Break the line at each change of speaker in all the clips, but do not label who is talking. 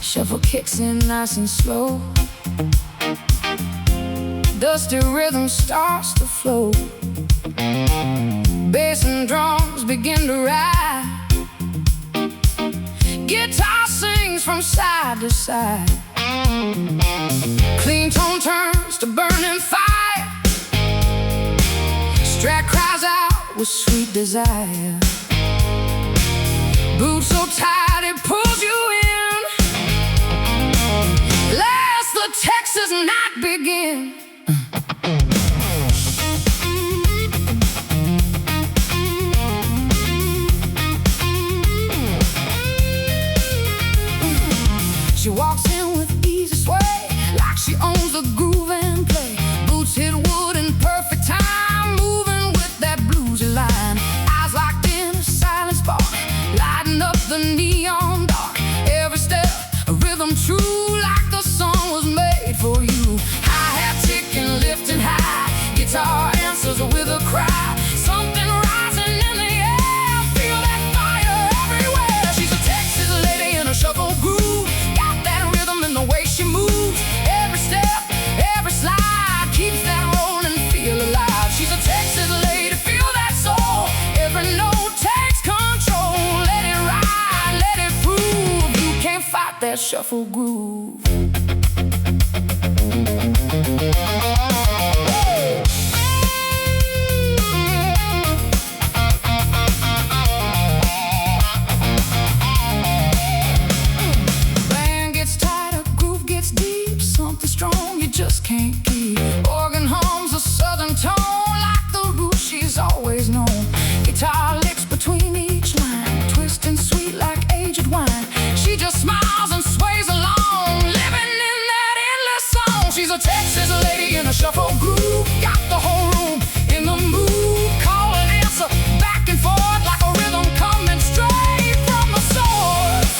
Shuffle kicks in nice and slow. Dusty rhythm starts to flow. Bass and drums begin to ride. Guitar sings from side to side. Clean tone turns to burning fire. Strat cries out with sweet desire. Boots so tight it pulls you in. Let the Texas night begin. She walks in with easy sway, like she owns the groove and play. Boots hit wood in perfect time, moving with that bluesy line. Eyes locked in a silent spark, lighting up the neon dark. Every step a rhythm true, like the song was made for you. Hi-hat ticking, lifting high, guitar answers with a cry. Something rising in the air, feel that fire everywhere. She's a Texas lady in a shuffle groove, the way she moves, every step, every slide keeps that rolling, feel alive. She's a Texas lady, feel that soul. Every note takes control. Let it ride, let it prove. You can't fight that shuffle groove. Just can't keep. Organ hums a southern tone, like the roots she's always known. Guitar licks between each line, twisting sweet like aged wine. She just smiles and sways along, living in that endless song. She's a Texas lady in a shuffle groove, got the whole room in the mood. Call and answer, back and forth, like a rhythm coming straight from the source.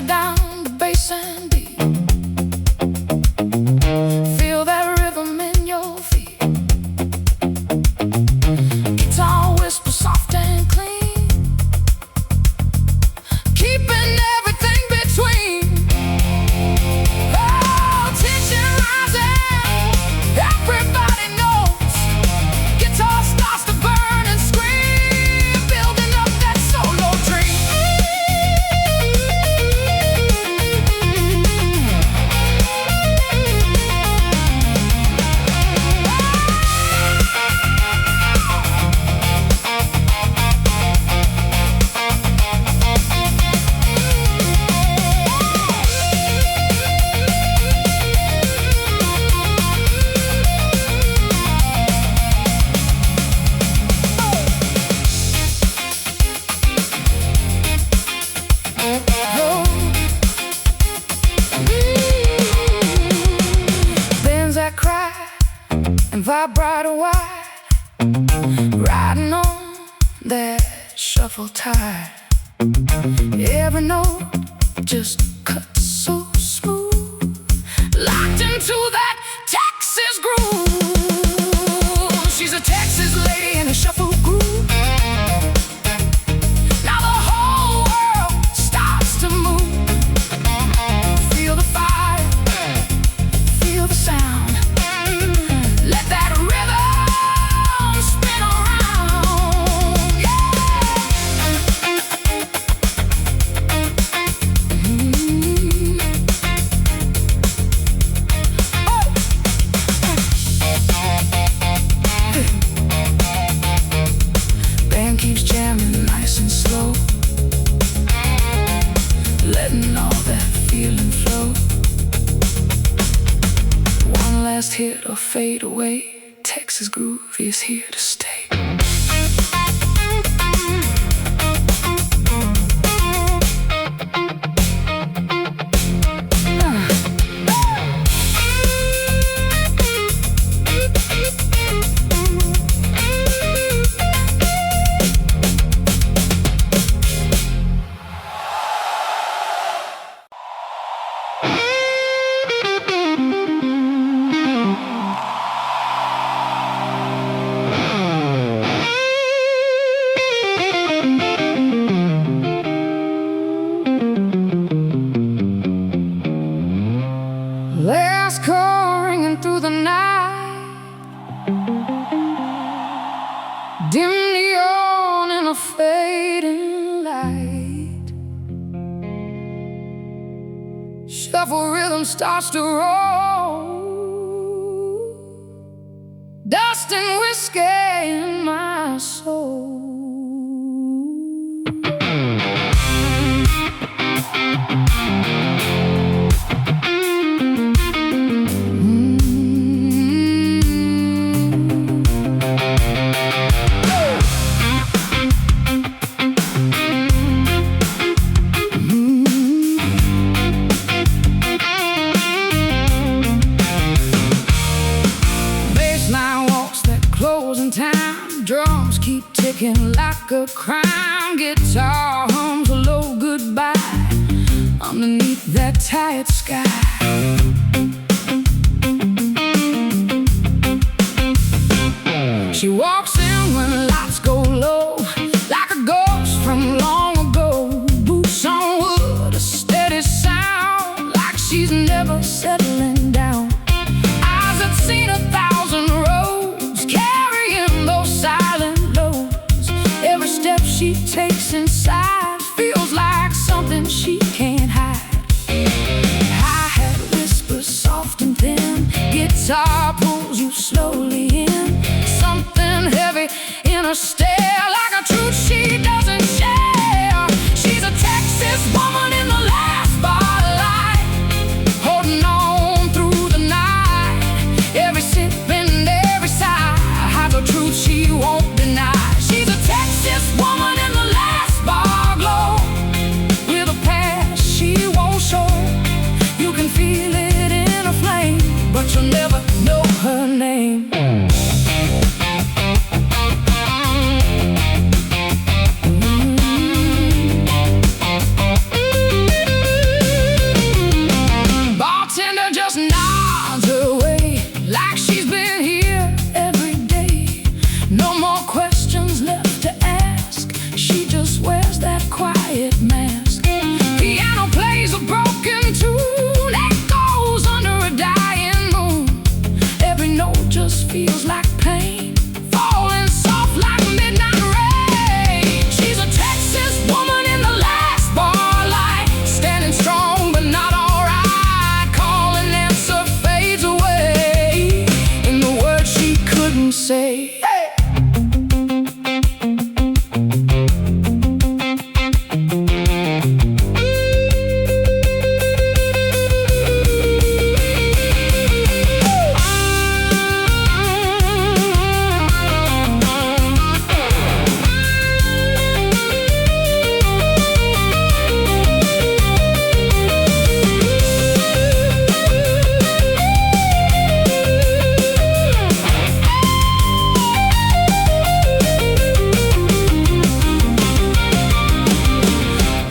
Down the bass and beat, feel that rhythm in your feet. Guitar whisper soft and clean, keeping everything between. Oh, tension rising, everybody knows. Guitar starts to burn and scream, building up that solo dream. Bands that cry and vibrato wide, riding on that shuffle tide. Every note just cuts so smooth, locked into that Texas groove. She's a Texas lady in a shuffle groove. Now the whole world starts to move. Feel the fire, feel the sound. Let that rhythm spin around. Yeah. feeling flow. One last hit or fade away. Texas groove is here to stay. Last call ringing through the night, dim neon in a fading light. Shuffle rhythm starts to roll, dust and whiskey in my soul. Closing time, drums keep ticking like a crime. Guitar hums a low goodbye underneath that tired sky. She walks in when lights go low, like a ghost from long ago. Boots on wood, a steady sound, like she's never settling down. Eyes that seen 1,000 roads, carrying those silent loads. Every step she takes inside feels like something she can't hide. Hi-hat whispers soft and thin, guitar pulls you slowly in. Something heavy in her stare, like a truth she doesn't share. She's a Texas woman in the last spotlight, holding on through the night. Every sip and every sigh hides a truth she won't deny. She's a Texas woman in the last bar glow, with a past she won't show. You can feel it in a flame, but you'll never know her name. Bartender just nods her way, like she's been here every day. No more questions left to ask, she just wears that quiet mask. Piano plays a broken tune, echoes under a dying moon. Every note just feels like pain, falling soft like midnight rain. She's a Texas woman in the last bar light, standing strong but not alright. Call and answer fades away in the words she couldn't say. Hey!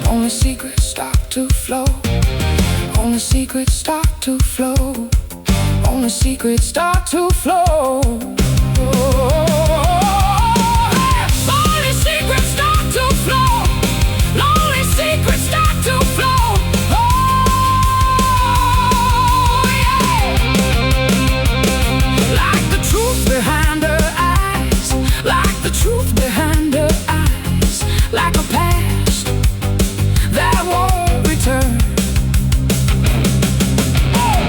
Only secrets start to flow. Only secrets start to flow. Only secrets start to flow. Only secrets start to flow. Only secrets start to flow. Oh, yeah. Like the truth behind her eyes, like the truth behind her eyes, like a past that won't return. Oh.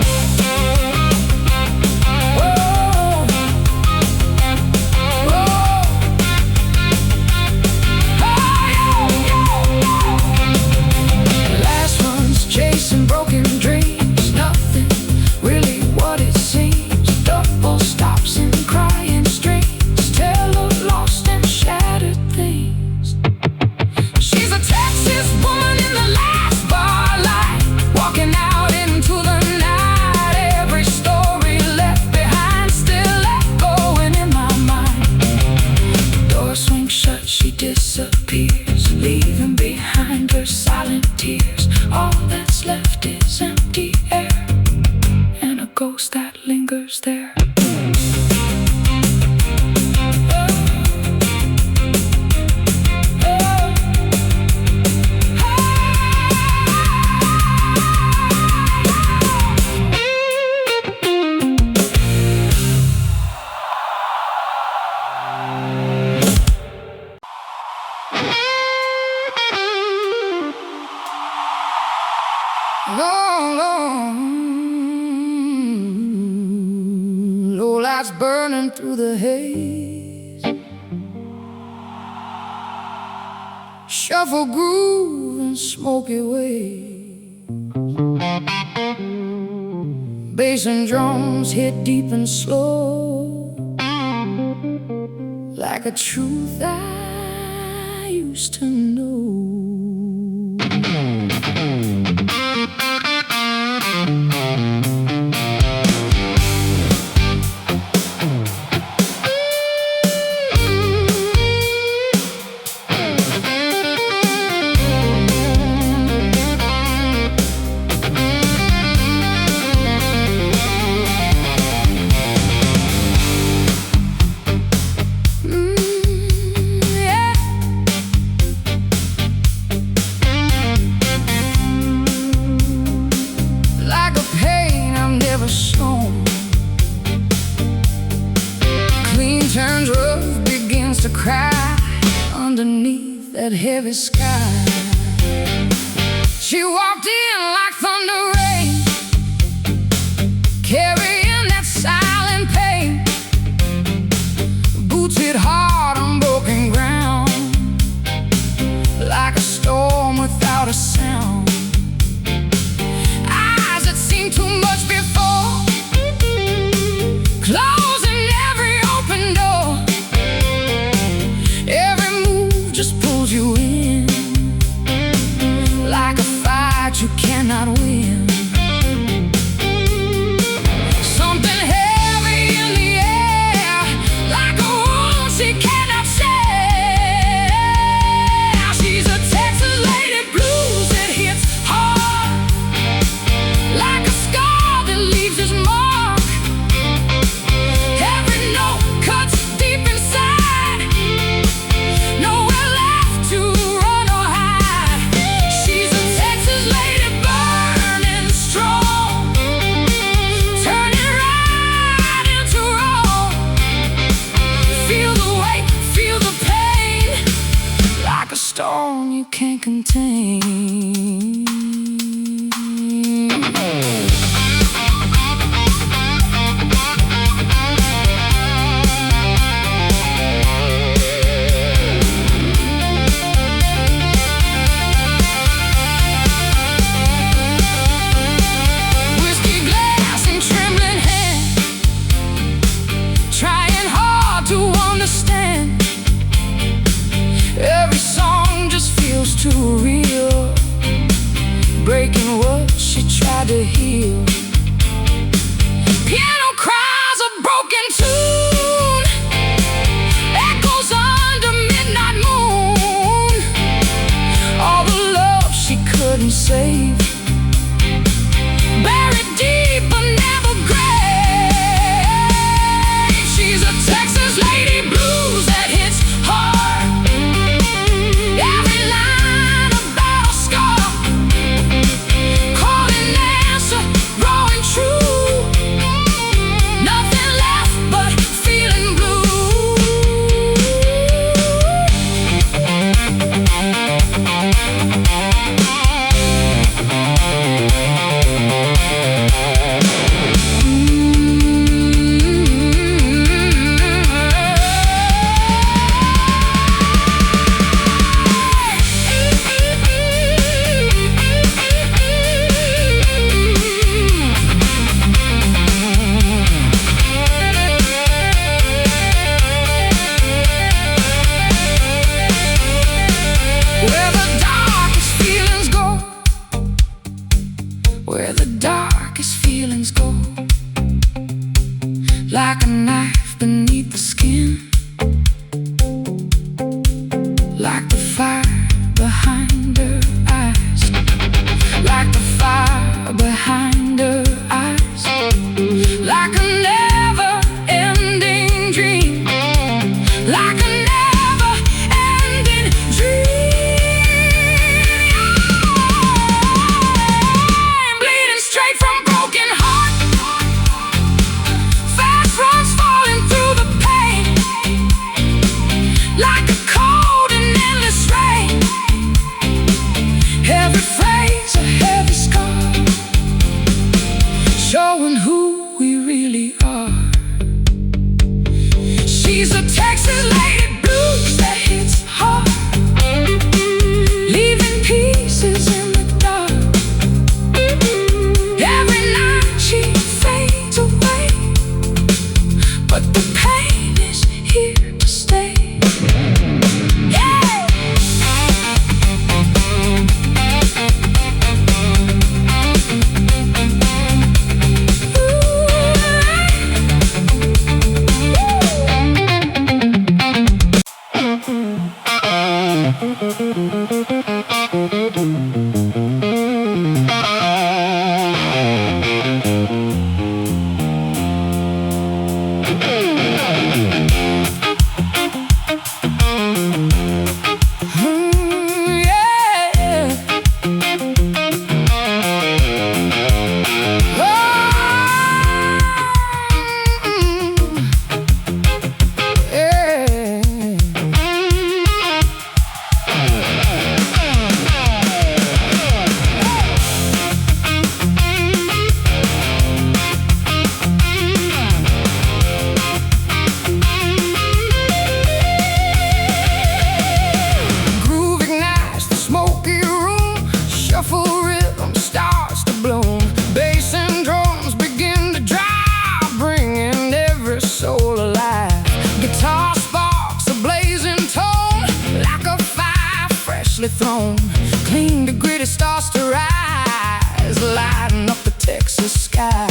empty air, and a ghost that lingers there. Low lights burning through the haze, shuffle groove and smoky waves. Bass and drums hit deep and slow, like a truth I used to know. Turns rough, begins to cry underneath that heavy sky. She walked in like thunder rain, carrying that silent pain. Boots hit hard on broken ground, like a storm without a sound. Eyes that seen too much before, closing every open door. Every move just pulls you in, like a fight you cannot win. Something heavy in the air, like a wound she cannot share. She's a Texas lady blues that hits hard, like a scar that leaves its mark. Every note cuts deep inside, nowhere left to run or hide. She's a Texas lady burning strong, turning right into wrong. Feel the weight, feel the pain, like a storm you can't contain. Whiskey glass in trembling hand, trying hard to understand. Every song just feels too real, breaking what she tried to heal. Piano cries a broken tune, echoes under midnight moon. All the love she couldn't save, buried deep but never grave. She's a Texas lady blues that hits hard, every line a battle scar, calling answer, growing true. Nothing left but feeling blue. Where the darkest feelings go, where the darkest feelings go, like a knife beneath the skin, like the fire behind her eyes, like the fire behind behind her eyes, like a never-ending dream, like a never-ending dream. I'm bleeding straight from broken heart, fast runs falling through the pain, like a cold and endless rain. Every phrase a heavy scar, showing who we really are. She's a Texas lady blues that hits hard, leaving pieces in the dark. Every night she fades away, but the pain is here to stay. Thrown clean, the gritty starts to rise, lighting up the Texas skies.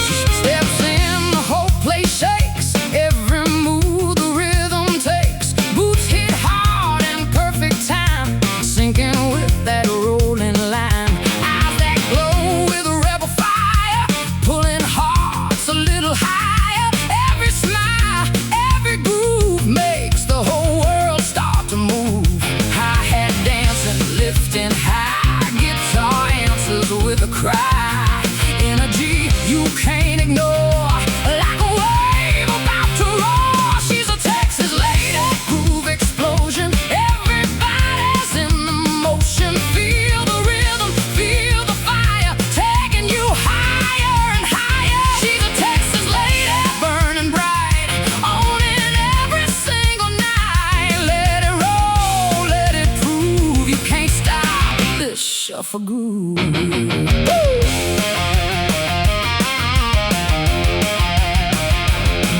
She steps in, the whole place shakes, every move the rhythm takes. Boots hit hard in perfect time, sinking with that rolling line. Eyes that glow with a rebel fire, pulling hearts a little higher. Every smile, every groove makes the whole world start to move. Hi-hat dancing, lifting high, guitar answers with a cry. Energy you can't ignore, like a wave about to roar. She's a Texas lady, groove explosion. Everybody's in the motion. Feel the rhythm, feel the fire, taking you higher and higher. She's a Texas lady, burning bright, owning every single night. Let it roll, let it prove you can't stop this shuffle groove.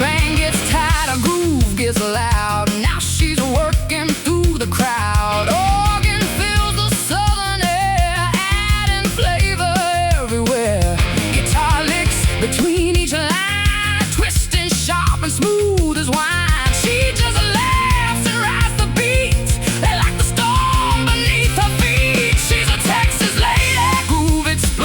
Bang gets tight, a groove gets loud. Now she's working through the crowd. Organ fills the southern air, adding flavor everywhere. Guitar licks between each line, twisting sharp and smooth as wine. She just laughs and rides the beat, they like the storm beneath her feet. She's a Texas lady, groove explosion.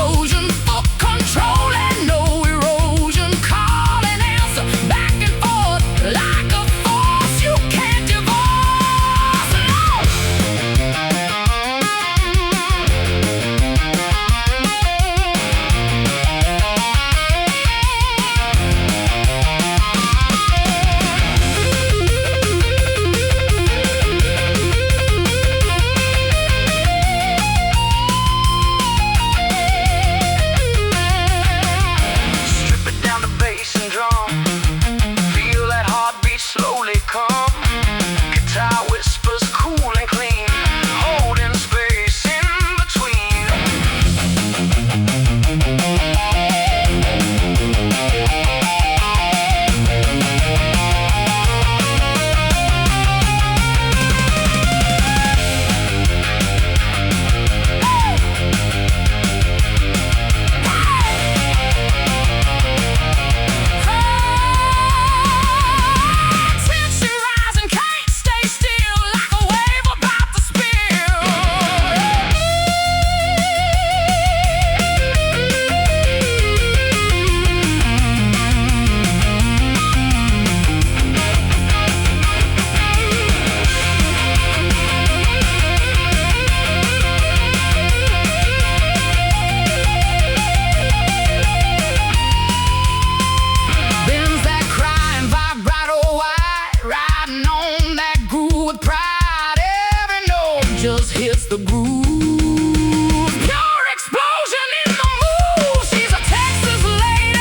just hits the groove. Pure explosion in the move. She's a Texas lady.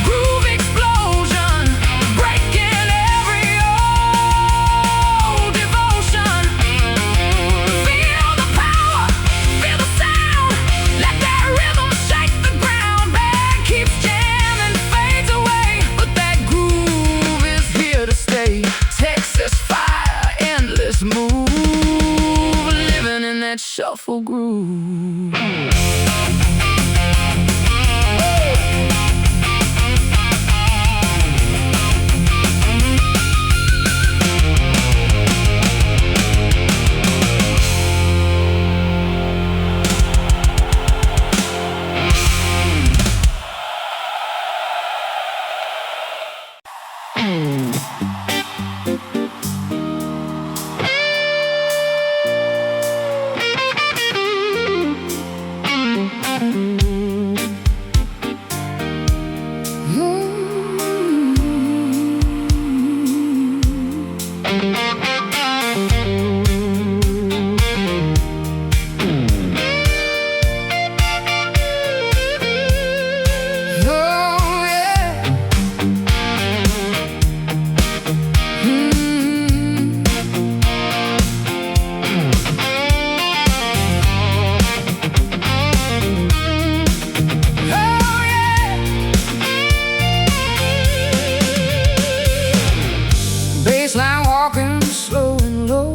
Groove explosion, breaking every old devotion. Feel the power, feel the sound. Let that rhythm shake the ground. Band keeps jamming, fades away, but that groove is here to stay. Texas fire, endless move, living in that shuffle groove. Baseline walking slow and low,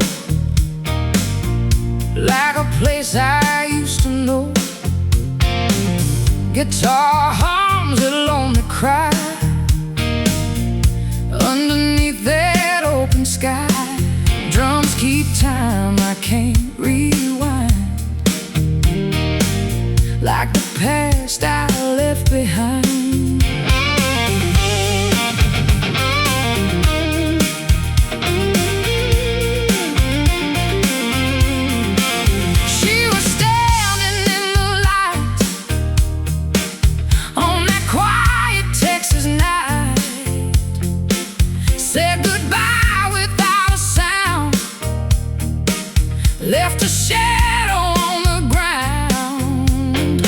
like a place I used to know. Guitar hums a lonely cry underneath that open sky. Drums keep time, I can't rewind. Like the past I left behind. Left a shadow on the ground.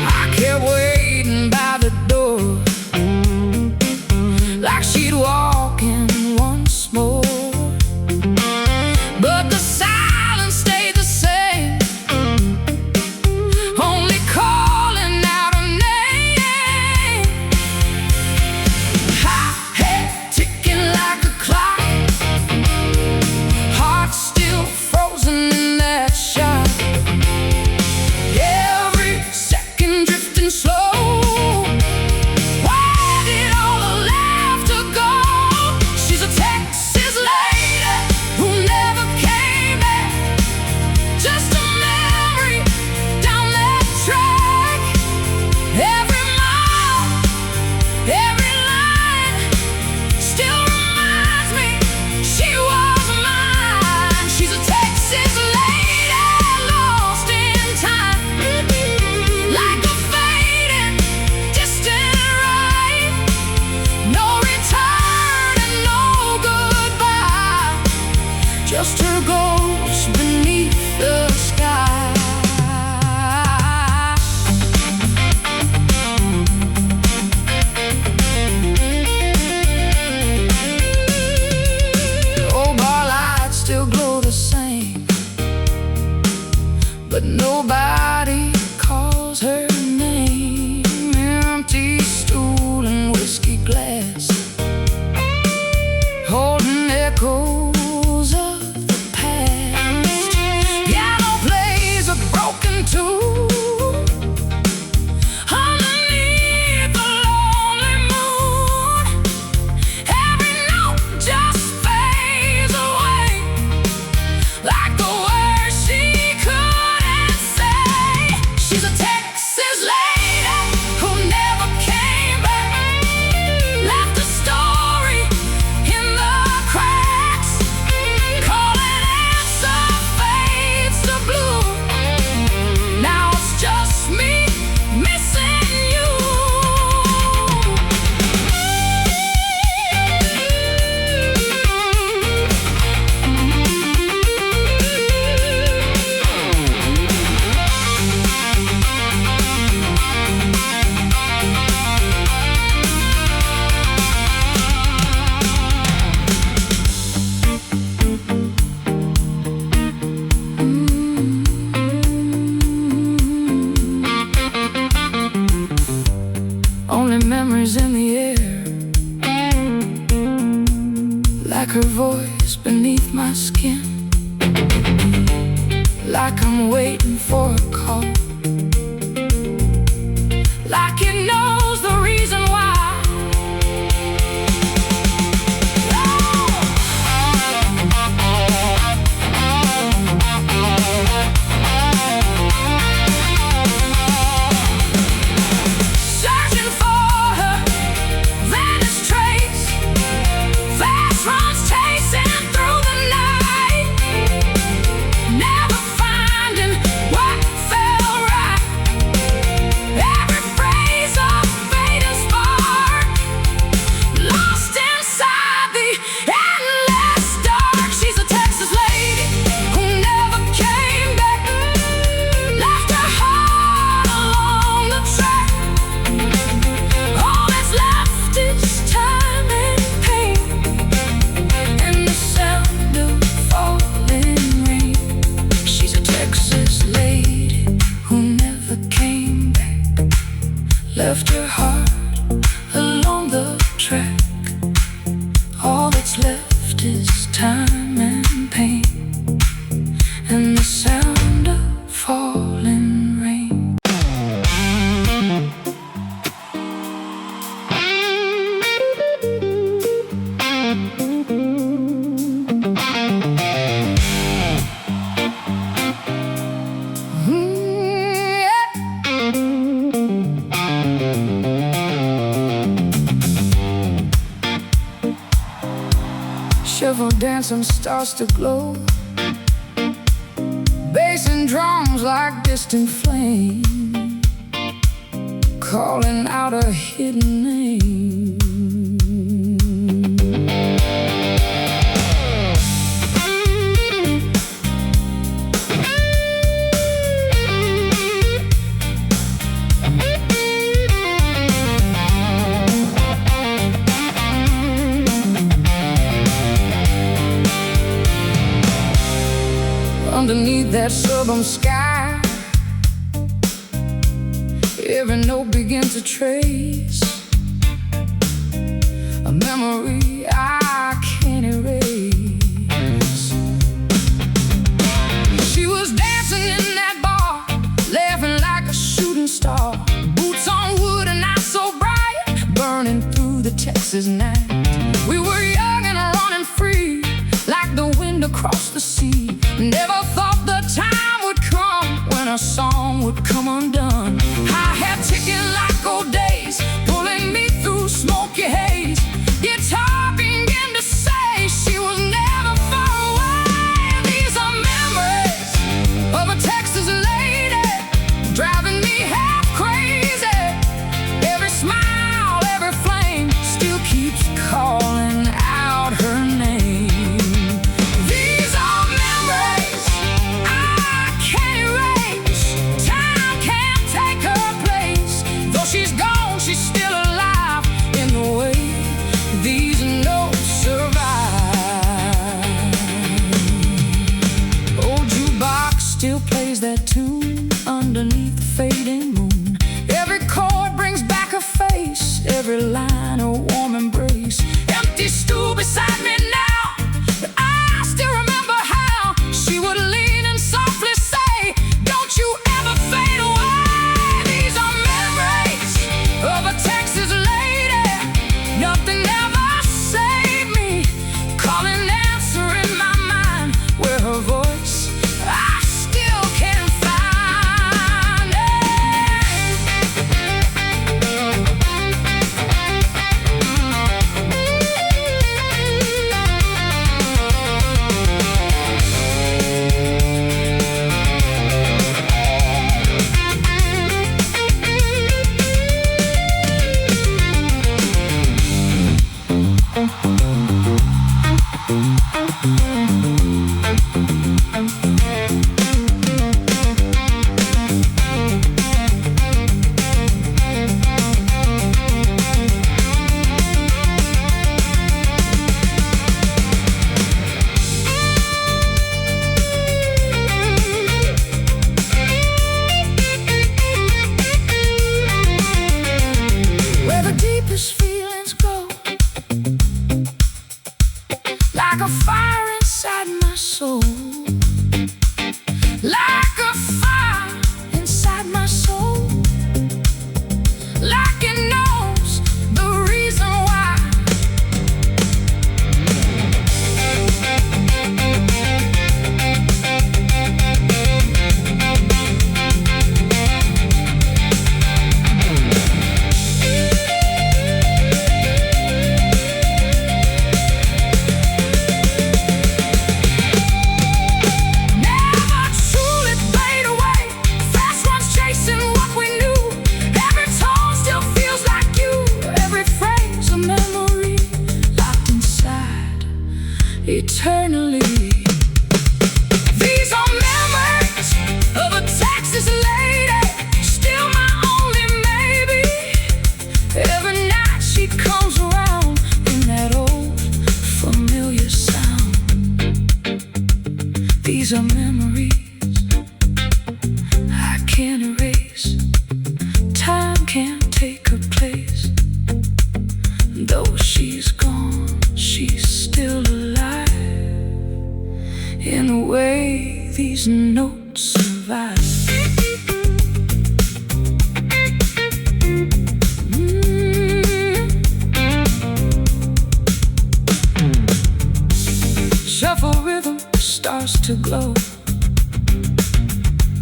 I kept waiting by the door, like she'd walk in once more. But the silence stayed the same, only calling out her name. High head ticking like a clock, heart still frozen in that shot. Every second drifting slow. Where did all the laughter go? She's a Texas lady who never came back, just a memory down that track. Every mile, every line still reminds me she was mine. She's a Texas lady lost in time, like a fading distant ride. No return and no goodbye, just her ghost beneath the sky. Old bar lights still glow the same, but nobody calls her name. Empty stool and whiskey glass, holding echoes of the past. Piano plays a broken tune underneath the lonely moon. Every note just fades away, like the words she couldn't say. She's a Texas like I'm waiting for a call, like it knows the reason why. Left your heart along the track. All that's left is time and pain, and the sound of falling rain. Shuffle dancing starts to glow, bass and drums like distant flame, calling out a hidden name. Underneath that suburban sky, every note begins to trace a memory I can't erase. She was dancing in that bar, laughing like a shooting star, boots on wood and eyes so bright, burning through the Texas night. We were young and running free, like the wind across the sea. Never thought the time would come when a song would come undone. I had ticking like old days, pulling me through smoky haze. Guitar began to say she was never far away. These are memories of a Texas lady, driving me half crazy. Every smile, every flame still keeps calling out her name. She's gone, she's still alive in the way these notes survive. Old jukebox still plays that tune underneath the fading moon. Every chord brings back a face, every line a warm embrace. Empty stool beside me now, but I still remember how she would lean and softly say, "Don't you ever fade away." Of a Texas lady, nothing ever saved me. Calling, answer in my mind, where her voice I still can't find. memories I can't erase. Time can't take her place. Though she's gone, she's still alive in the way these notes survive. Shuffle rhythm starts to glow.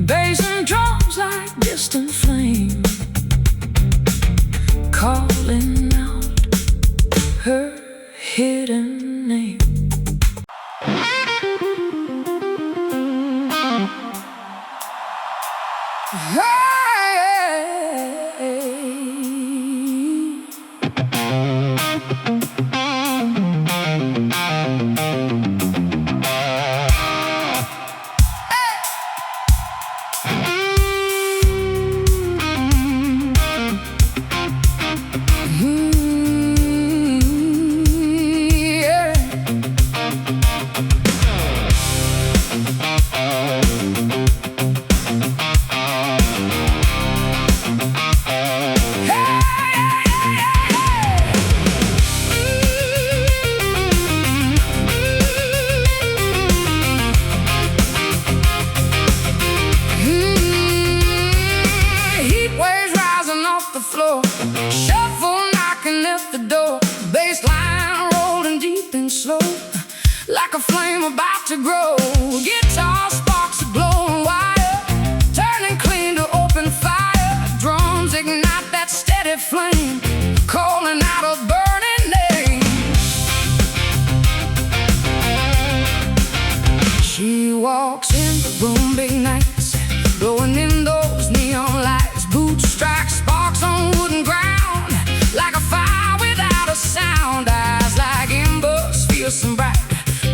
Bass and drums like distant flame, calling out her hidden name. Shuffle knocking at the door, bass line rolling deep and slow, like a flame about to grow. Guitar sparks a glowing wire, turning clean to open fire. Drums ignite that steady flame, calling out a burning name. She walks in the room big nights, blowing in those neon lights. Boots strike sparks on wooden ground, like a fire without a sound. Eyes like embers, fierce and bright,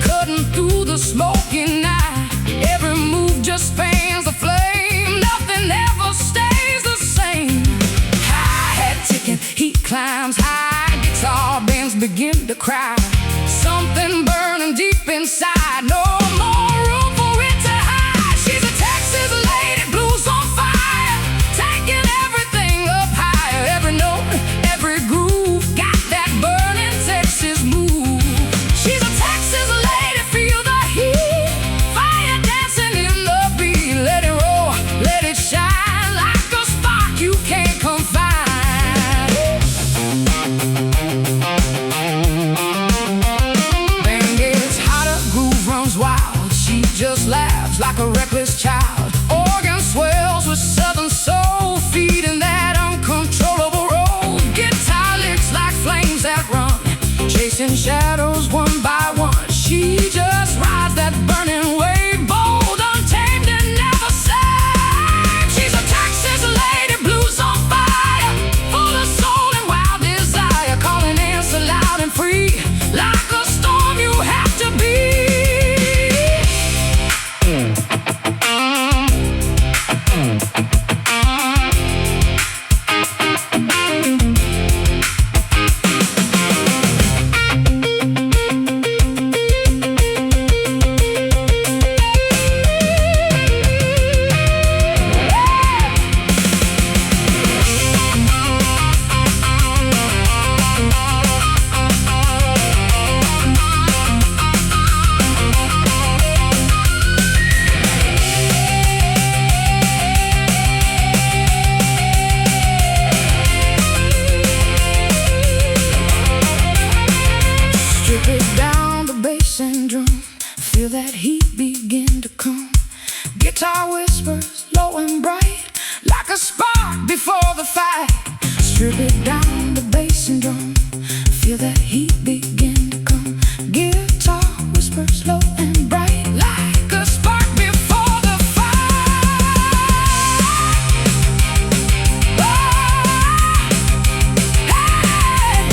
cutting through the smoky night. Every move just fans the flame, nothing ever stays the same. Hi-hat ticking, heat climbs high, guitar bands begin to cry. Something burning deep inside, no more room for it to hide. She's a Texas lady, blues on fire, taking everything up higher. Every note, every groove, got that burning Texas move. She's a Texas lady, feel the heat, fire dancing in the beat. Let it roll, let it shine, like a spark you can't confine. Bang gets hotter, groove runs wild. She just laughs like a reckless child. Organ swells with southern soul, feeding that uncontrollable roll. Guitar licks like flames that run, chasing shadows one by one. She just rides that burning wave, bold, untamed, and never safe. She's a Texas lady, blues on fire, full of soul and wild desire, calling answer loud and free, like a storm you have to be. Strip it down, the bass and drum, feel that heat begin to come. Guitar whispers low and bright, like a spark before the fight. Strip it down, the bass and drum, feel that heat begin to come. Guitar whispers low and bright, like a spark before the fight. Oh, hey.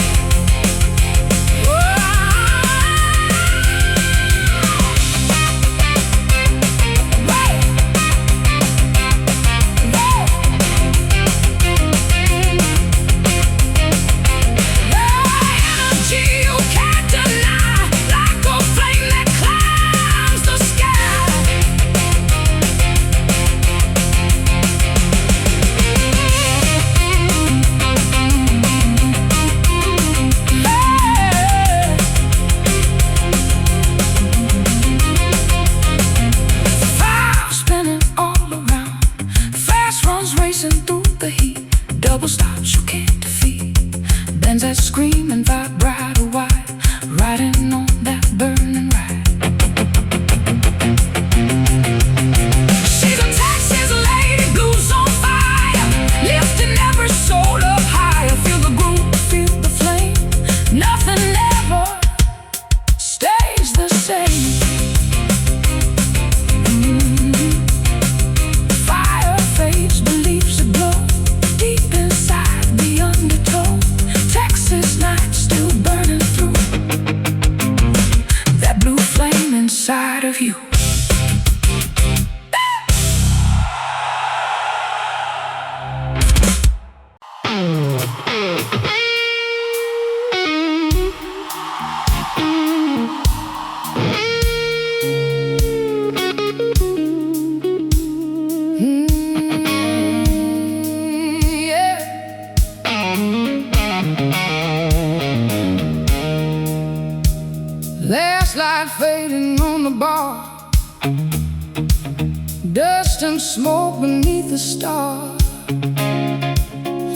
and smoke beneath the stars.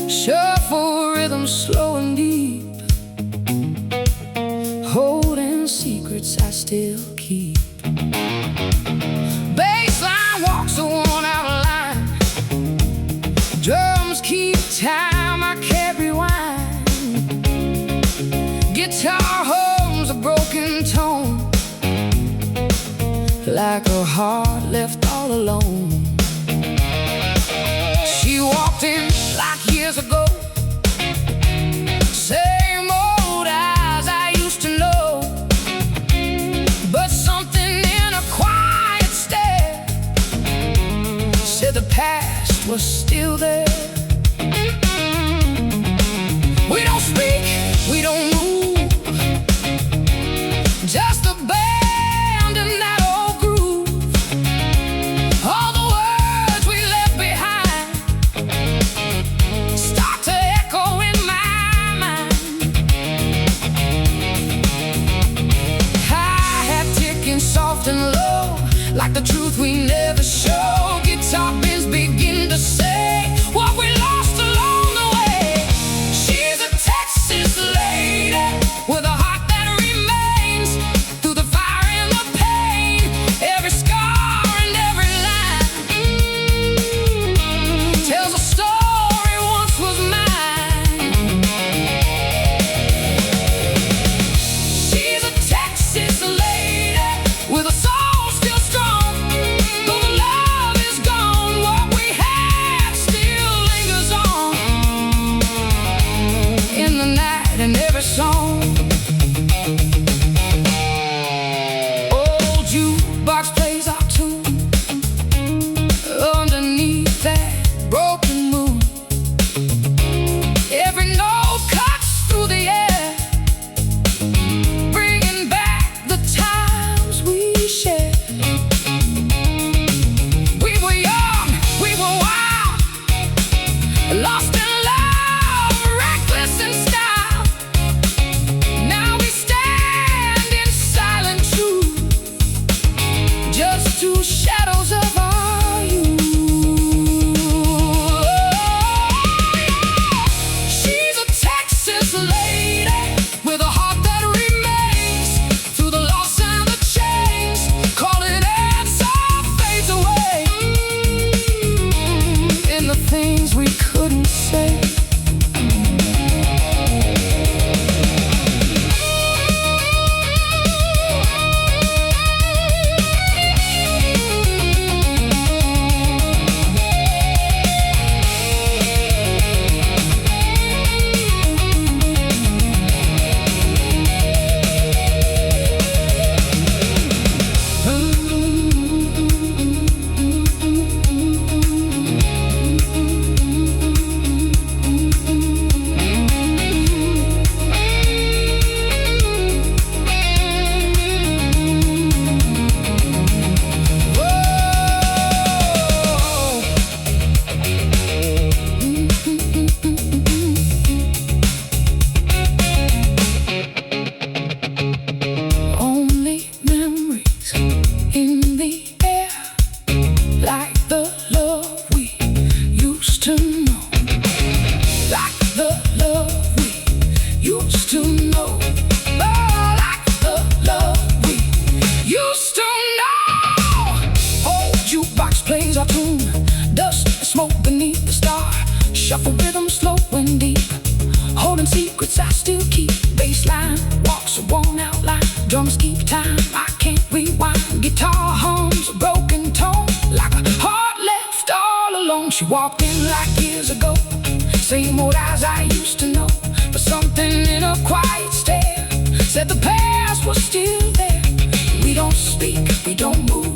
Shuffle rhythm slow and deep, holding secrets I still keep. Bassline walks a worn-out line, drums keep time, I can't rewind. Guitar hums a broken tone, like a heart left all alone. She walked in like years ago, same old eyes I used to know, but something in a quiet stare said the past was still there. We don't speak, we don't move, just a band and that old groove. All the words we left behind start to echo in my mind. Hi-hat ticking soft and low, like the truth we never show. Guitar pins begin to say what we lost along the way. She's a Texas lady with a heart that remains through the fire and the pain, every scar and every line tells a story once was mine. She's a Texas lady with a soul still strong. Though the love is gone, what we had still lingers on in the night and every song. Old jukebox plays our tune underneath that broken moon. Every note cuts through the air, bringing back the times we shared. We were young, we were wild, lost in love, reckless in style. Now we stand in silent truth, just two shadows of our youth. She's a Texas lady with a heart that remains through the loss and the chains. Call it answer fades away in the things we couldn't say. Only memories in the air, like the love we used to know, like the love we used to know, oh, like the love we used to know. Old jukebox plays our tune, dust and smoke beneath the star. Shuffle rhythm slow and deep, holding secrets I still keep. Bassline walks a worn-out line, drums keep time, I can't rewind. Guitar hums a broken tone, like a heart left all alone. She walked in like years ago, same old eyes I used to know, but something in a quiet stare said the past was still there. We don't speak, we don't move,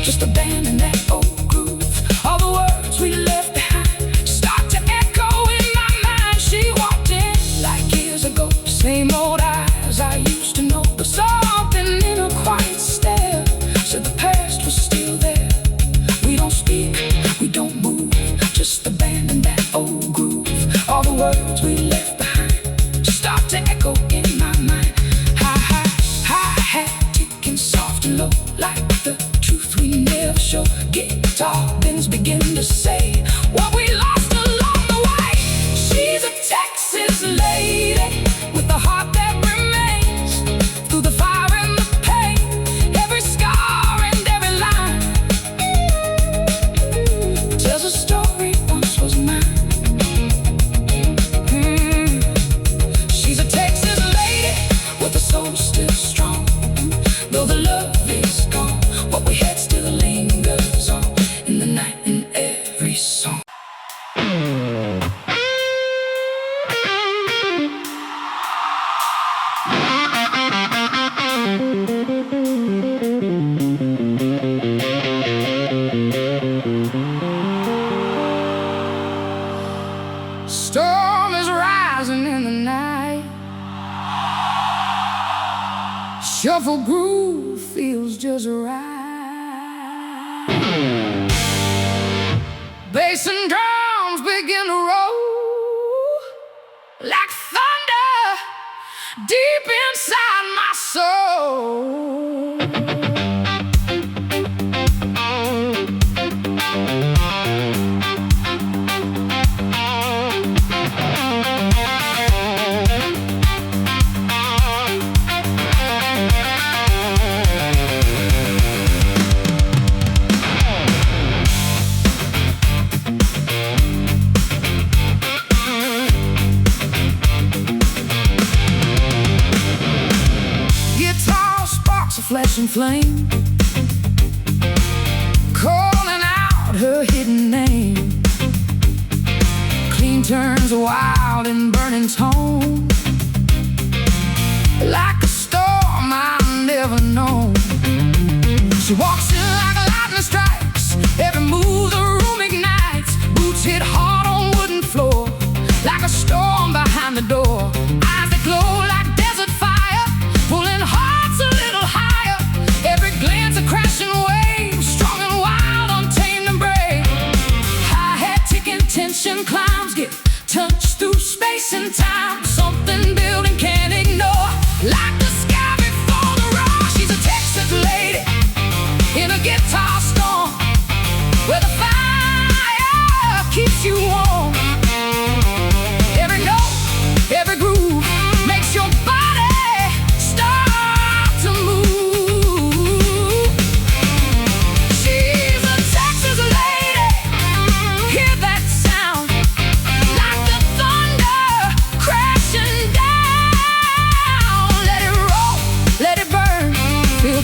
just a band and that old groove. All the words we left behind start to echo in my mind. She walked in like years ago, same old eyes I used to know, but something in a quiet stare said the past was still there. We don't speak, we don't move, just the band and that old groove. All the words we left behind start to echo in my mind. Hi-hat ticking soft and low, like the truth we never show. Guitar Shuffle groove feels just right. Bass and drums begin to roll like thunder deep inside my soul. Flesh and flame, calling out her hidden name. Clean turns wild and burning tone, like a storm I've never known. She walks in like a lightning strikes, every move the room ignites. Boots hit hard on wooden floor, like a storm behind the door. Eyes that glow like desert fire, pulling hearts a little higher. Every glance a crashing wave, strong and wild, untamed and brave. High-hat ticking, tension climbs, get touched through space and time. Something building can't ignore, like the sky before the roar. She's a Texas lady in a guitar storm, where the fire keeps you warm. Every note, every groove makes your body start to move.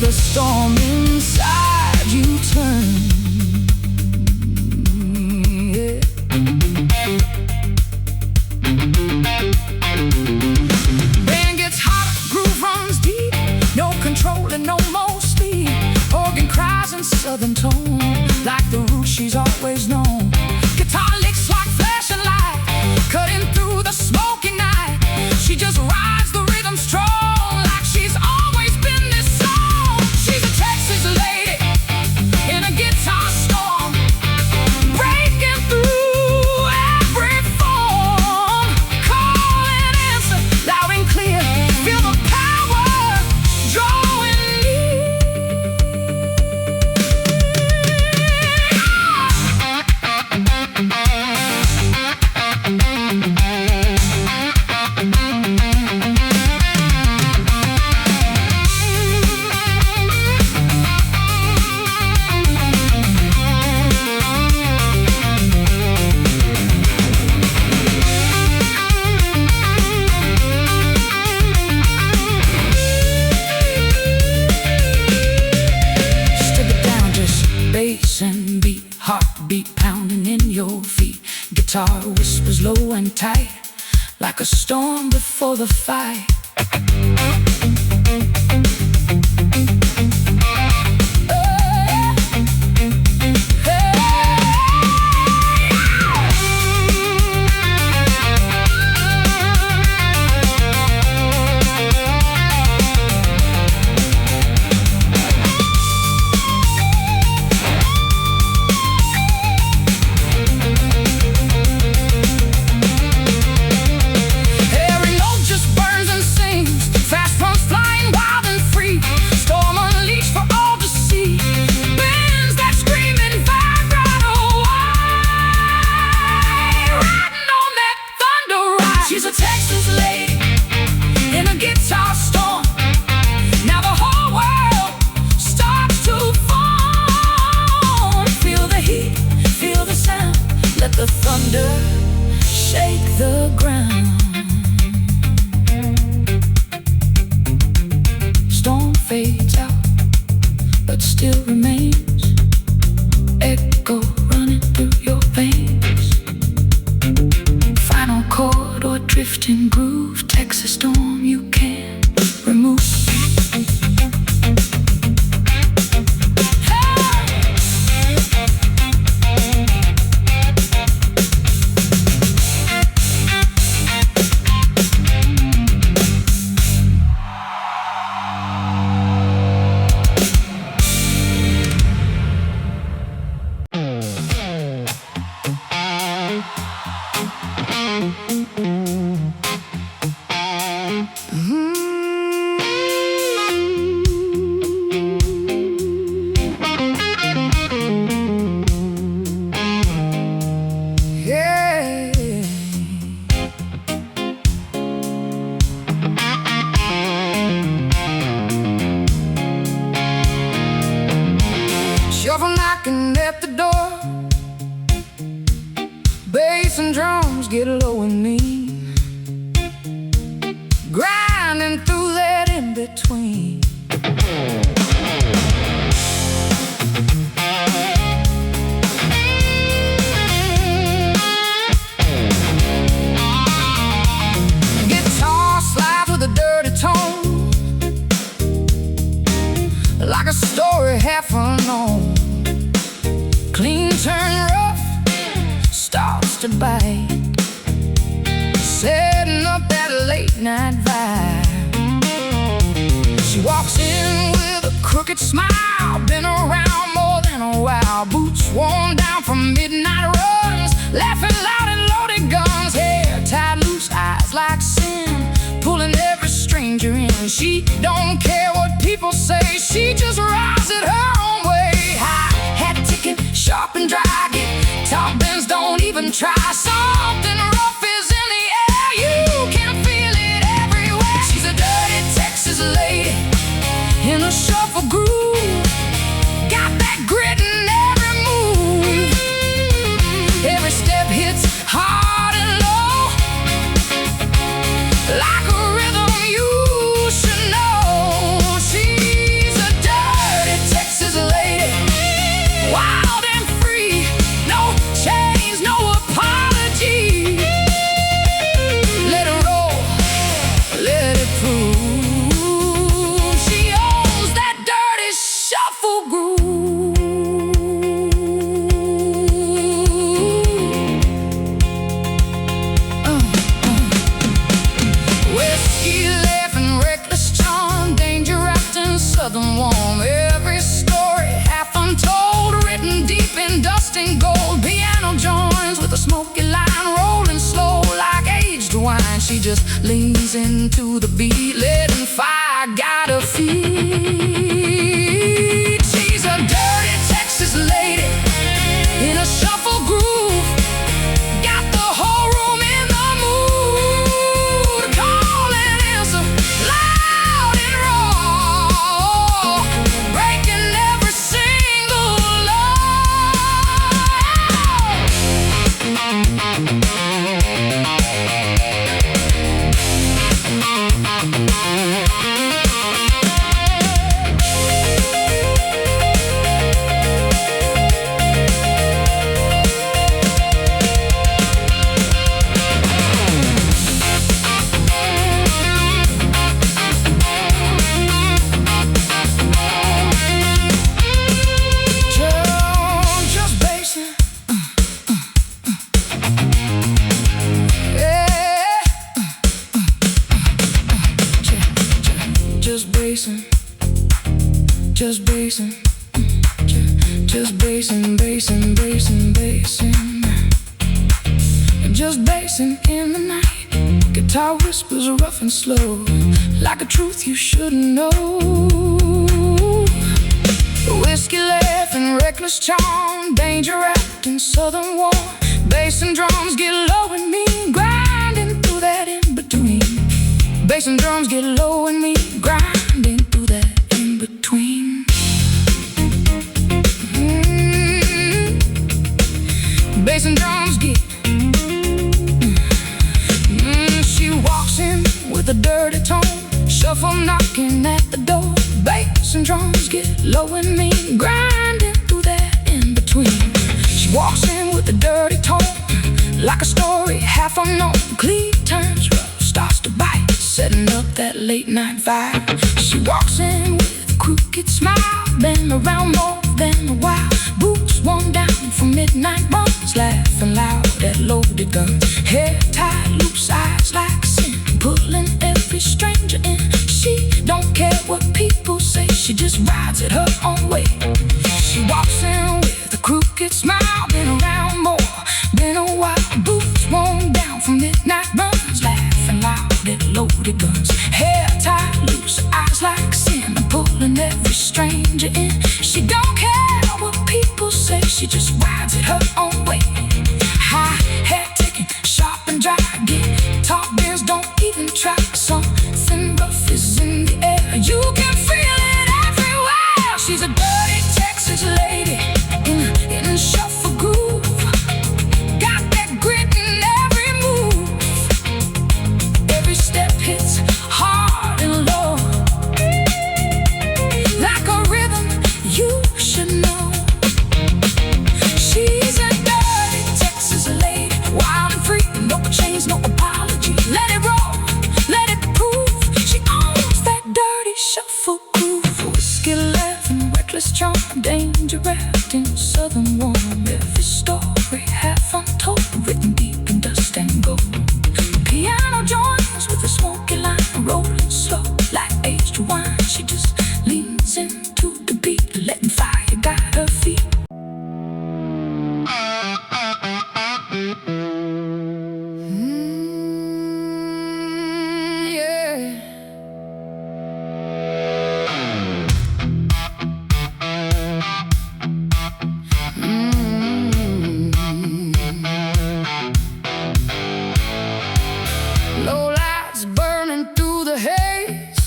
The storm inside you turn. Yeah. Band gets hot, groove runs deep, no control and no more speed. Organ cries in southern tone, like the roots she's always known. Guitar licks like flashing light, cutting through the smoky night. She just rides the rhythm strong, like she's always been this song. She's a Texas lady in a guitar storm, breaking through every form. Call and answer loud and clear, feel the power drawing and beat, heartbeat pounding in your feet. Guitar whispers low and tight, like a storm before the fight. Every note just burns and sings, fast runs flying wild and the door. Bass and drums get low in me, grinding through that in-between. Guitar slides with a dirty tone, like a story half unknown. Clean turn rough starts to bite, setting up that late night vibe. She walks in with a crooked smile, been around more than a while. Boots worn down from midnight runs, laughing loud and loaded guns. Hair tied loose, eyes like sin, pulling every stranger in. She don't care what people say, she just rides it her own way. Hi-hat ticking, sharp and dry, guitar bends don't even try. Something rough is in the air, you can feel it everywhere. She's a dirty Texas lady in a shuffle groove, got that grit in every move. Every step hits hard and low, like a rhythm you should know. She's a dirty Texas lady, wild and free, no chains, no apology. Let it roll, let it prove, she owns that dirty shuffle groove. Whiskey laughing, reckless charm, danger wrapped in southern warm. Every story half untold, written deep in dust and gold. Piano joins with a smoky line, rolling slow like aged wine. She just leans into the beat, letting fire guide her feet. She's a dirty Texas lady in a shuffle groove, got the whole room in the mood. Call and answer, loud and raw, breaking every single just basing, yeah. Just basing, just basing, just basing, basing, basing, basing. Just basing in the night, guitar whispers rough and slow, like a truth you shouldn't know. Whiskey laughing, reckless charm, danger wrapped in southern warm. Bass and drums get low in me, grinding through that in-between. Bass and drums get low in me, grinding through that in-between. Bass and drums get She walks in with a dirty tone, shuffle knocking at the door. Bass and drums get low in me, grinding through that in-between. She walks in with a dirty tone, like a story half unknown. Clean turns rough, starts to bite, setting up that late night vibe. She walks in with a crooked smile, been around more than a while. Boots worn down from midnight runs, laughing loud at loaded guns. Hair tied loose, eyes like sin, pulling every stranger in. She don't care what people say, she just rides it her own way. She walks in with a crooked smile, been around more than a while. Boots worn down from midnight runs, laughing loud at loaded guns. Hair tied loose, eyes like sin, pulling every stranger in. She don't care what people say, she just rides it her own way. High hair ticking, sharp and dry, guitar bends don't even try. Something rough is in the air, you can feel it everywhere. She's a dirty Texas lady in Southern warm. Every story half untold, written deep in dust and gold. The piano joins with a smoky line, rolling slow like aged wine. She just leans into the beat, letting fire guide her feet.
Low lights burning through the haze,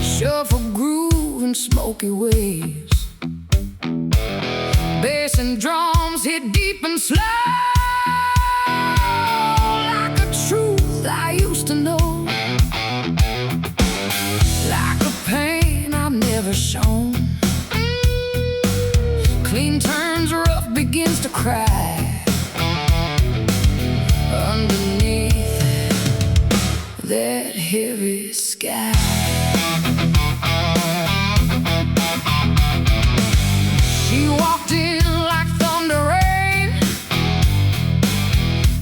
shuffle groove and smoky waves. Bass and drums hit deep and slow, like a truth I used to know, like a pain I've never shown. Clean turns rough, begins to cry underneath that heavy sky. She walked in like thunder rain,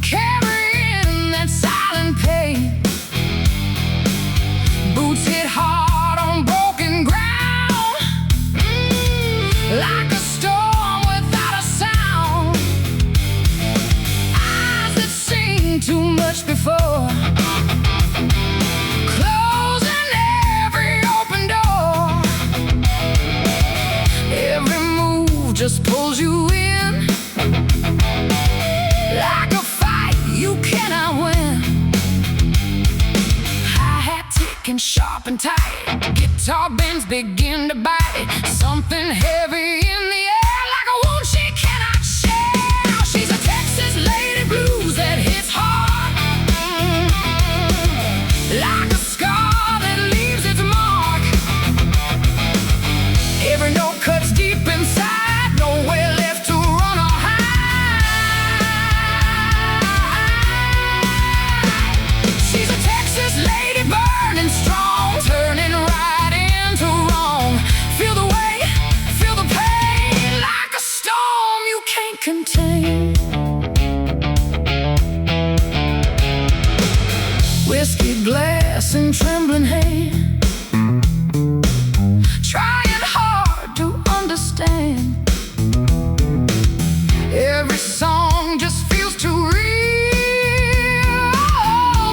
carrying that silent pain. Boots hit hard on broken ground, like a storm without a sound. Eyes that seen too much before, closing every open door. Every move just pulls you in, like a fight you cannot win. Hi-hat ticking sharp and tight, guitar bends begin to bite. Something heavy in the air, like a wound she cannot share. She's a Texas lady blues that hits hard, like a scar that leaves its mark. Every note cuts deep inside, nowhere left to run or hide. She's a Texas lady burning strong, turning right into wrong. Feel the weight, feel the pain, like a storm you can't contain. Whiskey glass in trembling hand, trying hard to understand. Every song just feels too real,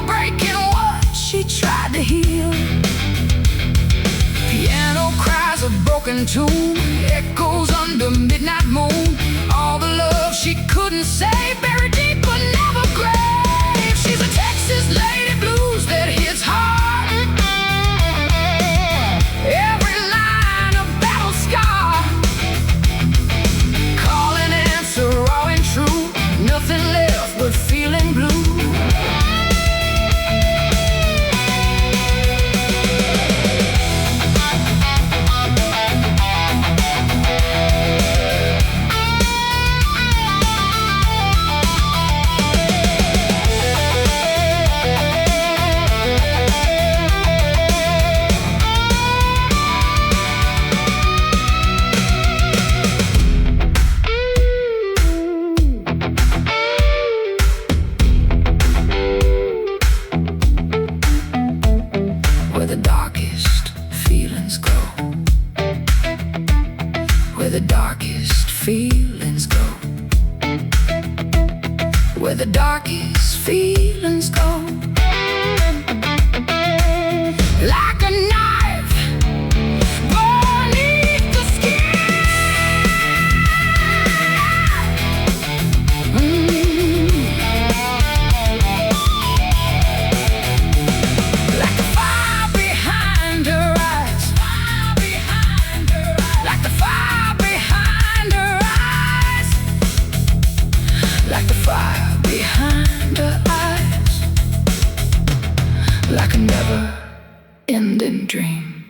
breaking what she tried to heal. Piano cries a broken tune, echoes under midnight moon. All the love she couldn't say, buried deep but never grave. She's a Texas lady blues that hits hard, every line a battle scar, calling answer raw and true, nothing left but feeling blue. Where the darkest feelings go, where the darkest feelings go, where the darkest feelings go. Like a knife beneath the skin, like the fire behind her eyes, like the fire behind her eyes, like the fire behind her eyes, like a never-ending dream.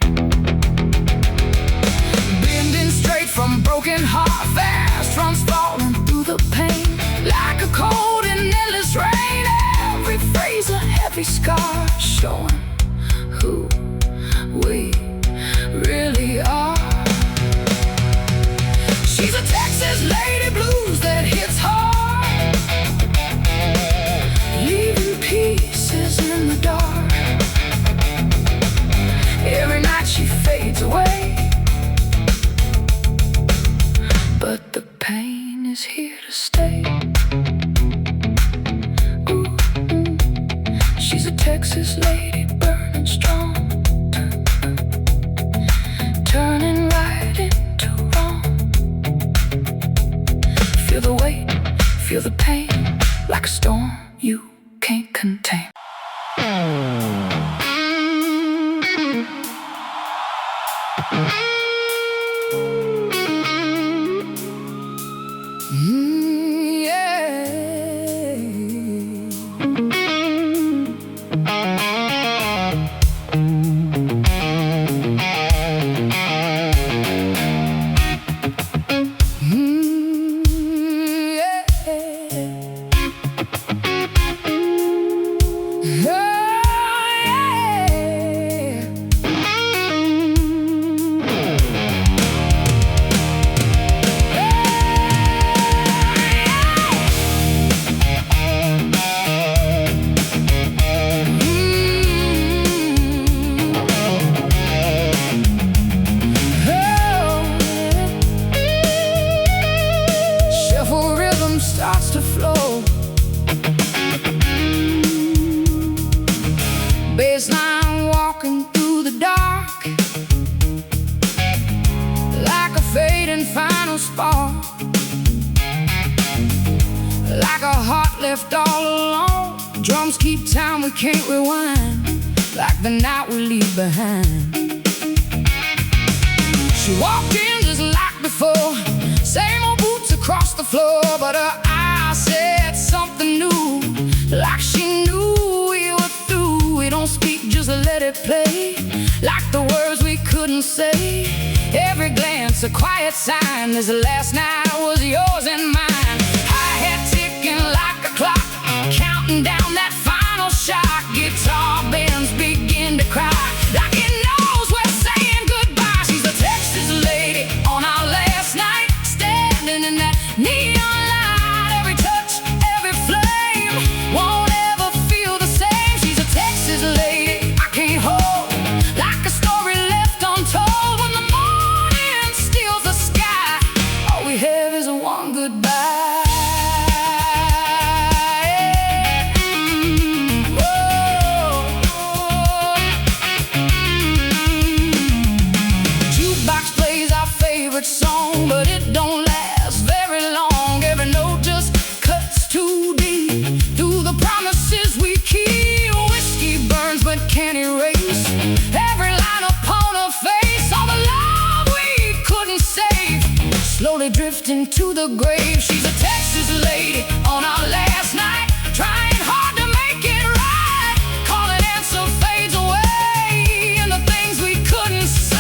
Bending straight from broken heart, fast runs falling through the pain, like a cold and endless rain. Every phrase a heavy scar, showing who we really are. She's a a Texas lady blues that hits hard, leaving pieces in the dark. Every night she fades away, but the pain is here to stay. Ooh, she's a Texas lady burning strong, turning right into wrong. Feel the weight, feel the pain, like a storm you can't contain. Starts to flow, baseline walking through the dark, like a fading final spark, like a heart left all alone. Drums keep time, we can't rewind, like the night we leave behind. She walked in just like before, same old boots across the floor, but her eyes said something new, like she knew we were through. We don't speak, just let it play, like the words we couldn't say. Every glance a quiet sign, this last night was yours and mine. Hi-hat ticking like a clock, counting down that final shot. Guitar bends begin to cry, like it knows we're saying goodbye. She's a Texas lady on our last night, standing in that neon light. Every touch, every flame, won't ever feel the same. She's a Texas lady I can't hold, like a story left untold. When the morning steals the sky, all we have is a one goodbye. Jukebox plays our favorite song, but it don't last very long. Every note just cuts too deep through the promises we keep. Whiskey burns but can't erase every line upon her face. All the love we couldn't save, slowly drifting to the grave. She's a Texas lady on our last night, trying hard to make it right. Call and answer fades away, and the things we couldn't say.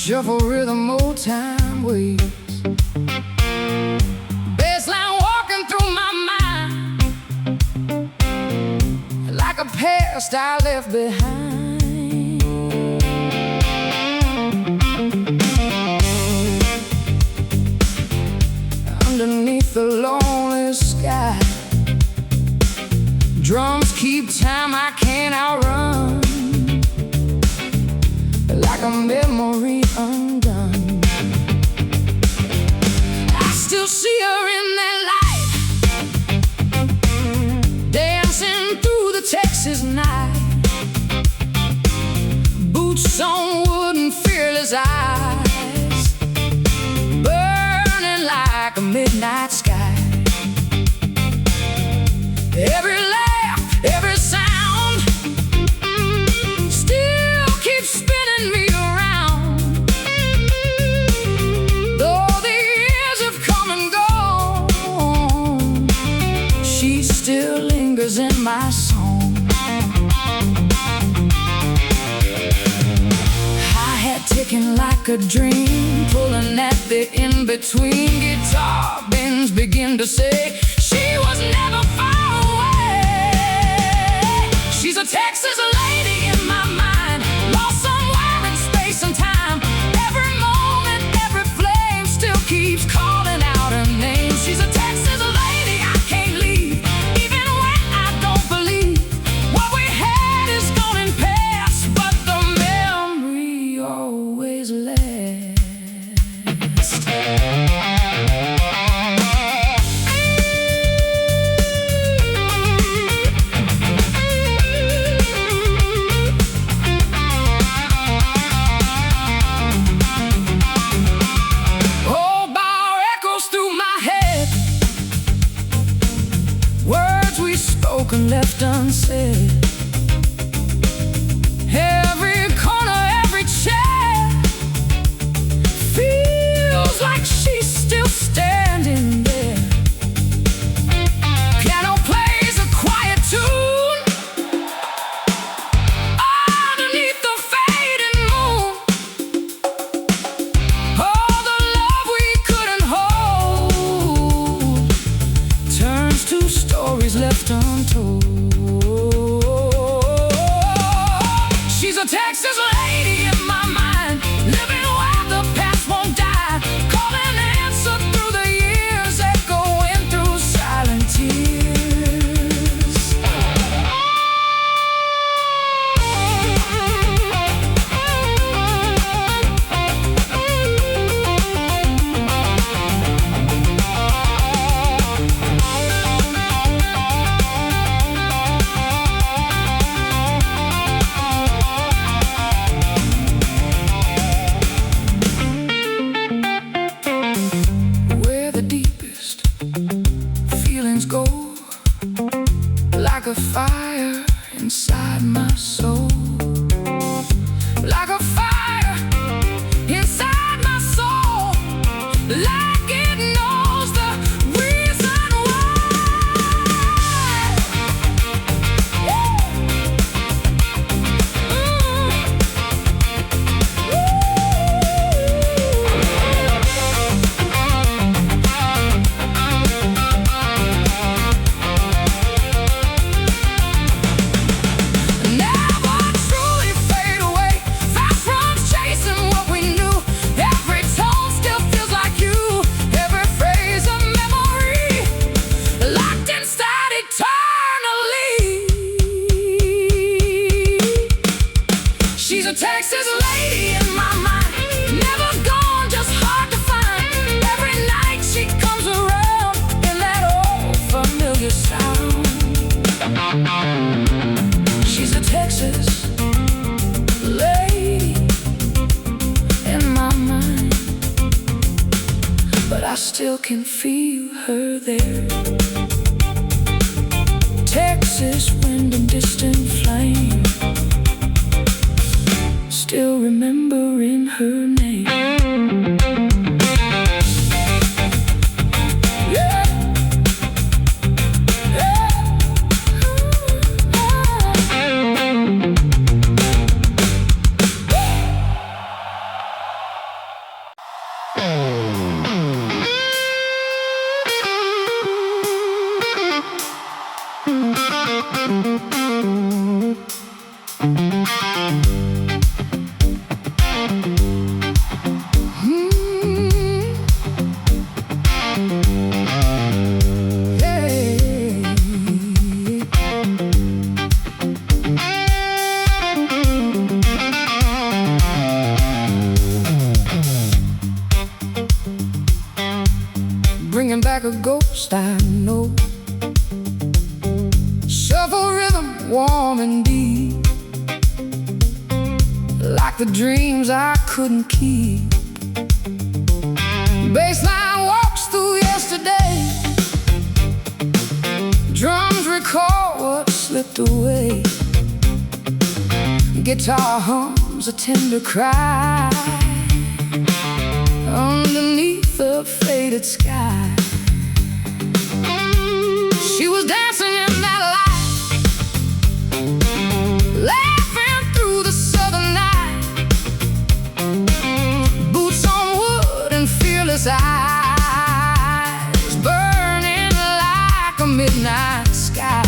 Shuffle rhythm, old time ways. Bassline walking through my mind, like a past I left behind. Underneath the lonely sky, drums keep time I can't outrun, like a memory undone. I still see her in that light, dancing through the Texas night. Boots on wood and fearless eyes, burning like a midnight sky. Every laugh, every sound still keeps spinning me around. Though the years have come and gone, she still lingers in my song. Hi-hat ticking like a dream, pulling at the in-between. Guitar bends begin to say she was never far away. She's a Texas lady in my mind, lost somewhere in space and time. Every moment, every flame still keeps calling out her name. She's a Texas lady I can't leave, even when I don't believe what we had is gone and past, but the memory always lasts. Spoken, left unsaid. Every corner, every chair feels like she's still standing there. Piano plays a quiet tune underneath the fading moon. All the love we couldn't hold turns to stories left untold. She's a Texas lady in my mind, living where the past won't die, calling answer through the years, echoing through silent tears. Go like a fire inside my soul, like a fire inside my soul, like it knows the reason why. Never truly fade away, fast from still can feel her there. Texas wind and distant flame, still remembering her name. Bringing back a ghost I know, shuffle rhythm warm and deep, like the dreams I couldn't keep. Bassline walks through yesterday, drums recall what slipped away. Guitar hums a tender cry underneath the faded sky. She was dancing in that light, laughing through the southern night. Boots on wood and fearless eyes, burning like a midnight sky.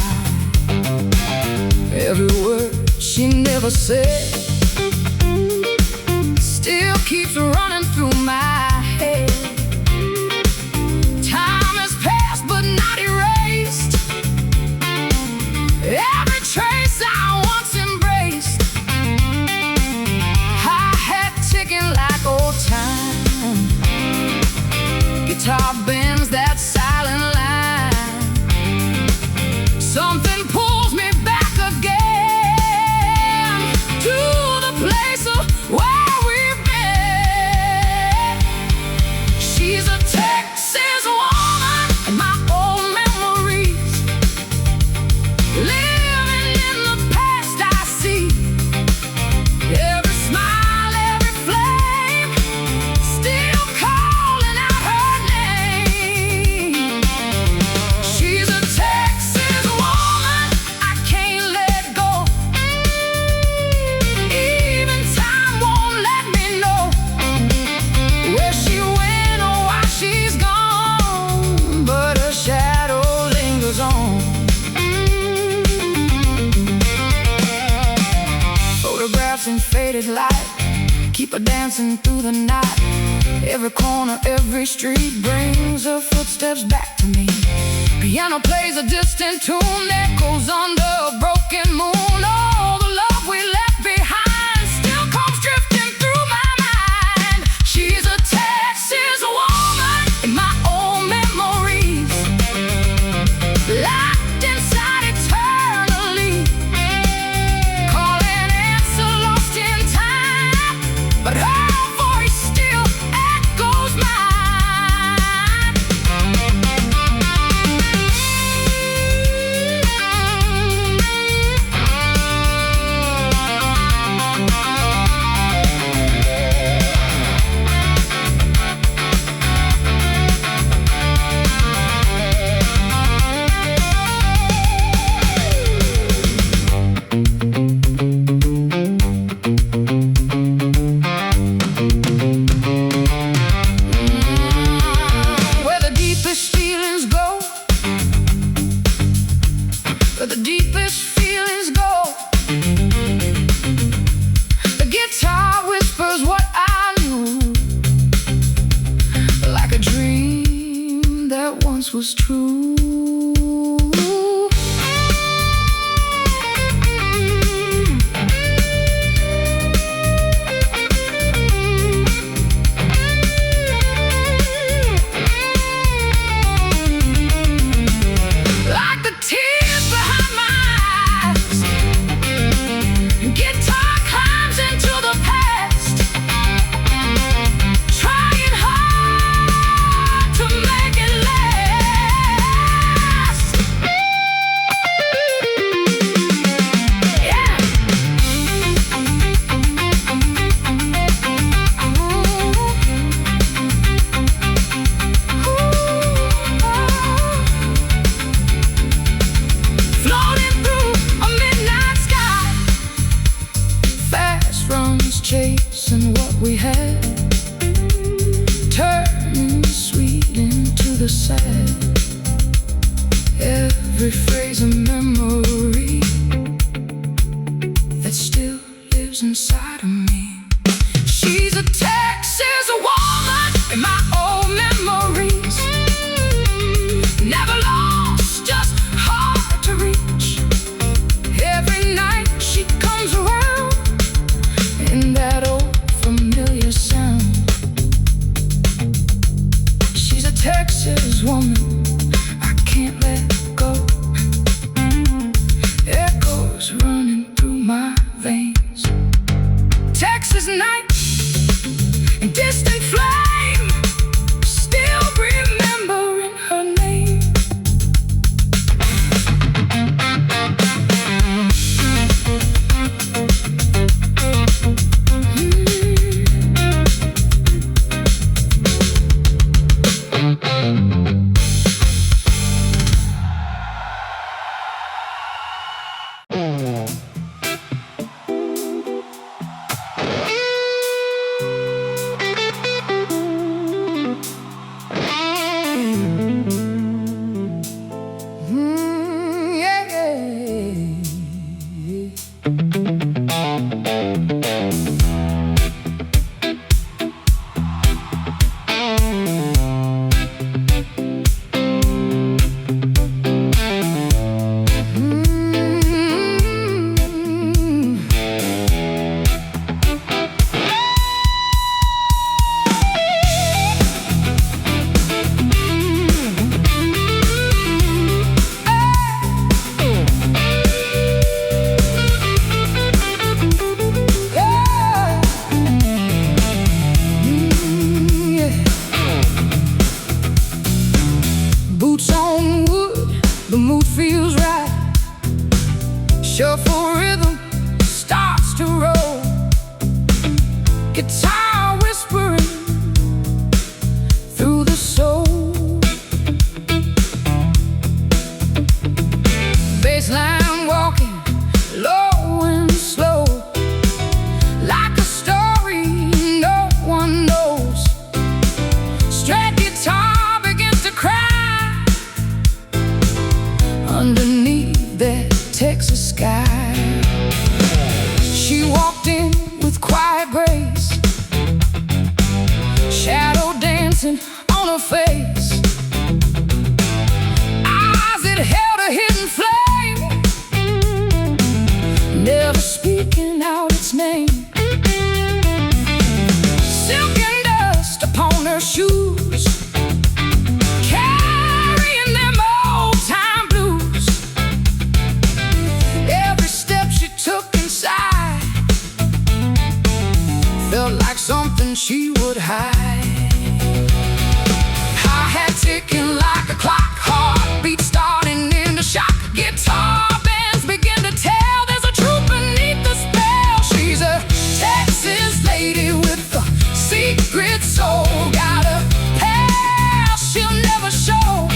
Every word she never said still keeps running through my head. Time has passed but not erased every trace I once embraced. Hi-hat ticking like old time, guitar bends that silent line. Something pulls me back again to the place where we've been. She's a Texas woman in my old memories, living in the past I see. Every smile, every flame, still calling out her name. She's a Texas woman I can't let go. Even time won't let me know where she went or why she's gone, but her shadow lingers on. Photographs in faded light keep her dancing through the night. Every corner, every street brings her footsteps back to me. Piano plays a distant tune, echoes under a broken moon. All the love we left behind still comes drifting through my mind. She's a Texas woman in my old memories, locked inside eternally, calling answer lost in time, but her voice still echoes mine. Where the deepest feelings go, where the deepest feelings go, the guitar whispers what I knew, like a dream that once was true. Like the tears behind my eyes, guitar climbs into the past, trying hard to we had, turning the sweet into the sad. Every phrase a memory that still lives inside of me. She's a Texas woman in my old memories, never lost, just hard to reach. Every night she comes around in that old familiar sound. She's a Texas woman I can't let go. Echoes running through my veins. Texas night and distant flame, still remembering her name. Boots on wood, the mood feels right. Shuffle rhythm starts to roll. Guitar whispering through the soul. Bassline walking low and slow, like a story no one knows. Straight guitar begins to cry underneath that Texas sky. She walked in with quiet grace, shadow dancing on her face, eyes that held a hidden flame, never speaking out its name. Silken dust upon her shoes, carrying them old-time blues. Every step she took inside felt like something she would hide. Hi-hat ticking like a clock, heartbeat starting into shock. Guitar bands begin to tell there's a truth beneath the spell. She's a Texas lady with a secret soul, got a past she'll never show.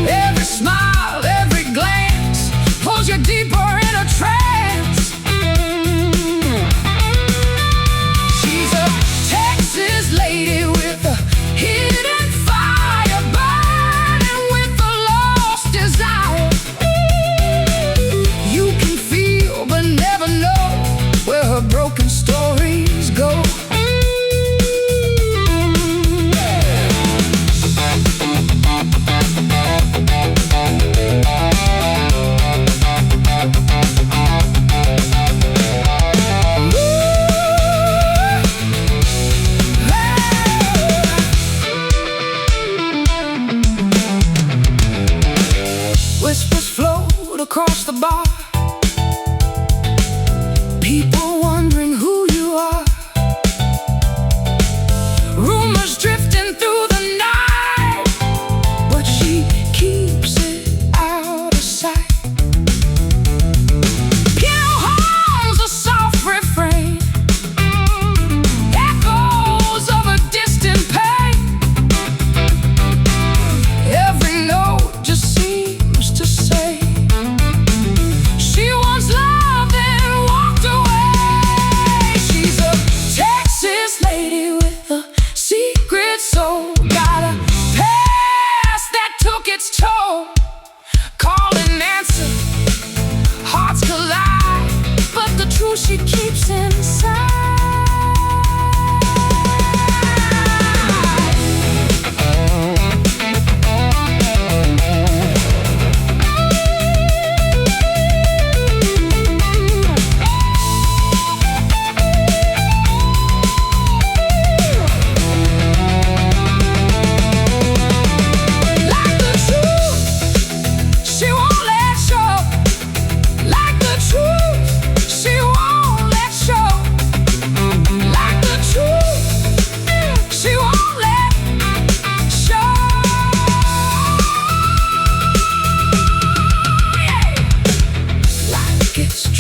Every smile, every glance pulls you deeper in a trance. She's a Texas lady with a hidden fire, burning with a lost desire. You can feel but never know where her broken stories go. Whispers float across the bar, people wondering who you are. Rumors drifting through the night, but she keeps it out of sight. Piano hums a soft refrain, echoes of a distant pain. Every note just seems to say she once loved and walked away.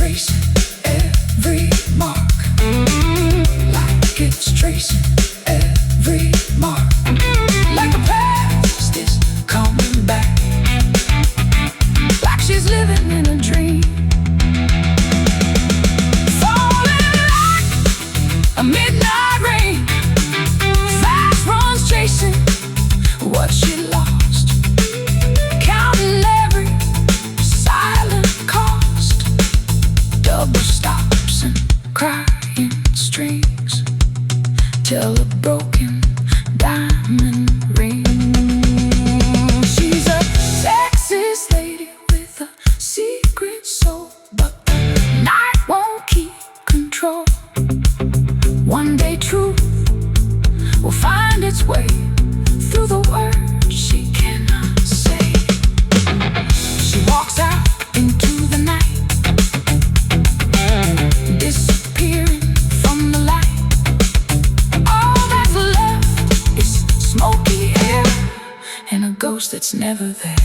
tracing every mark, like it's tracing every mark, like the past is coming back, like she's living in a dream, falling like a midnight rain, fast runs chasing what she lost, counting every silent cost, double stops and crying strings till a broken diamond ring. She's a Texas lady with a secret soul, but the night won't keep control. One day truth will find its way through the words she cannot say. She walks out into the night, disappearing from the light. All that's left is smoky air and a ghost that's never there.